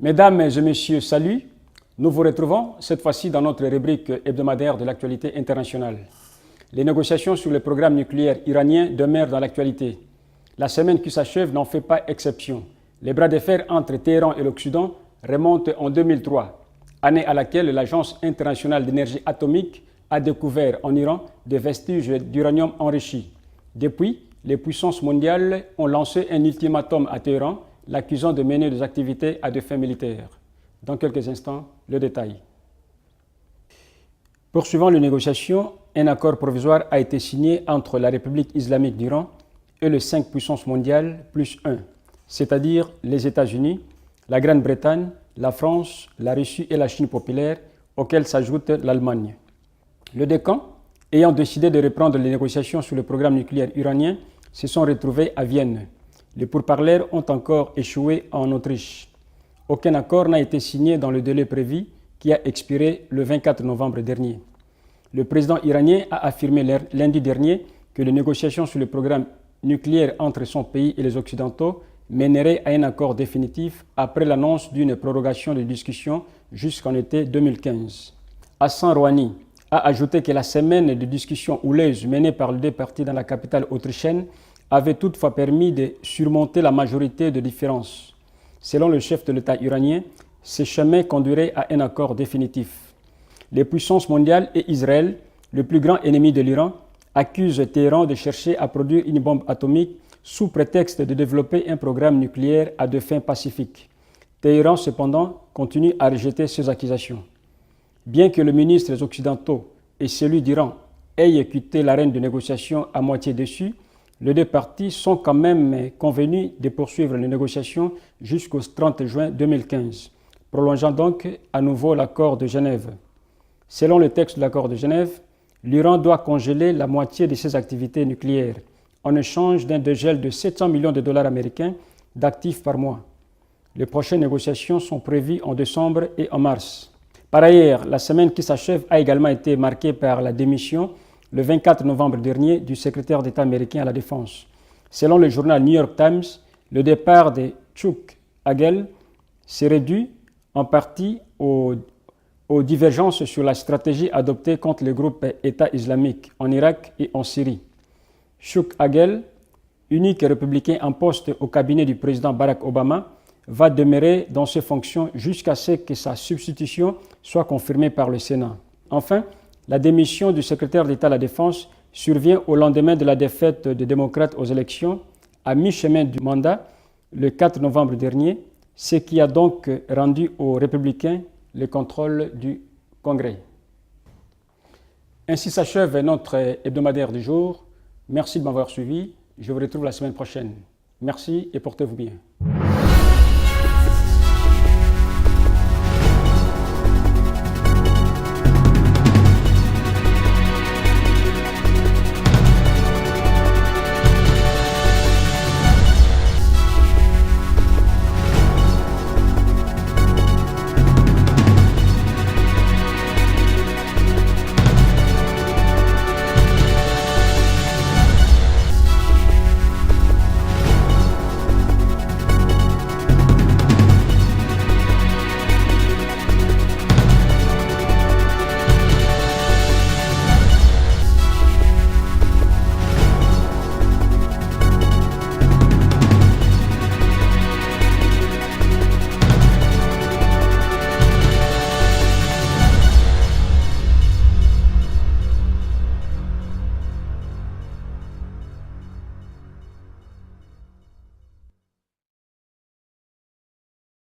Mesdames et messieurs, salut. Nous vous retrouvons cette fois-ci dans notre rubrique hebdomadaire de l'actualité internationale. Les négociations sur le programme nucléaire iranien demeurent dans l'actualité. La semaine qui s'achève n'en fait pas exception. Les bras de fer entre Téhéran et l'Occident remontent en 2003, année à laquelle l'Agence internationale d'énergie atomique a découvert en Iran des vestiges d'uranium enrichi. Depuis, les puissances mondiales ont lancé un ultimatum à Téhéran, l'accusant de mener des activités à des fins militaires. Dans quelques instants, le détail. Poursuivant les négociations, un accord provisoire a été signé entre la République islamique d'Iran et les 5 puissances mondiales plus 1, c'est-à-dire les États-Unis, la Grande-Bretagne, la France, la Russie et la Chine populaire, auxquels s'ajoute l'Allemagne. Les deux camps, ayant décidé de reprendre les négociations sur le programme nucléaire iranien, se sont retrouvés à Vienne. Les pourparlers ont encore échoué en Autriche. Aucun accord n'a été signé dans le délai prévu qui a expiré le 24 novembre dernier. Le président iranien a affirmé lundi dernier que les négociations sur le programme nucléaire entre son pays et les Occidentaux mèneraient à un accord définitif après l'annonce d'une prorogation des discussions jusqu'en été 2015. Hassan Rouhani a ajouté que la semaine de discussions houleuses menée par les deux parties dans la capitale autrichienne avait toutefois permis de surmonter la majorité de différences. Selon le chef de l'État iranien, ce chemin conduirait à un accord définitif. Les puissances mondiales et Israël, le plus grand ennemi de l'Iran, accusent Téhéran de chercher à produire une bombe atomique sous prétexte de développer un programme nucléaire à des fins pacifiques. Téhéran, cependant, continue à rejeter ces accusations. Bien que les ministres occidentaux et celui d'Iran aient quitté l'arène de négociation à moitié déçus, les deux parties sont quand même convenus de poursuivre les négociations jusqu'au 30 juin 2015, prolongeant donc à nouveau l'accord de Genève. Selon le texte de l'accord de Genève, l'Iran doit congeler la moitié de ses activités nucléaires en échange d'un dégel de 700 millions de dollars américains d'actifs par mois. Les prochaines négociations sont prévues en décembre et en mars. Par ailleurs, la semaine qui s'achève a également été marquée par la démission le 24 novembre dernier du secrétaire d'État américain à la Défense. Selon le journal New York Times, le départ de Chuck Hagel serait dû en partie aux divergences sur la stratégie adoptée contre le groupe État islamique en Irak et en Syrie. Chuck Hagel, unique républicain en poste au cabinet du président Barack Obama, va demeurer dans ses fonctions jusqu'à ce que sa substitution soit confirmée par le Sénat. Enfin, la démission du secrétaire d'État à la Défense survient au lendemain de la défaite des démocrates aux élections, à mi-chemin du mandat, le 4 novembre dernier, ce qui a donc rendu aux républicains le contrôle du Congrès. Ainsi s'achève notre hebdomadaire du jour. Merci de m'avoir suivi. Je vous retrouve la semaine prochaine. Merci et portez-vous bien.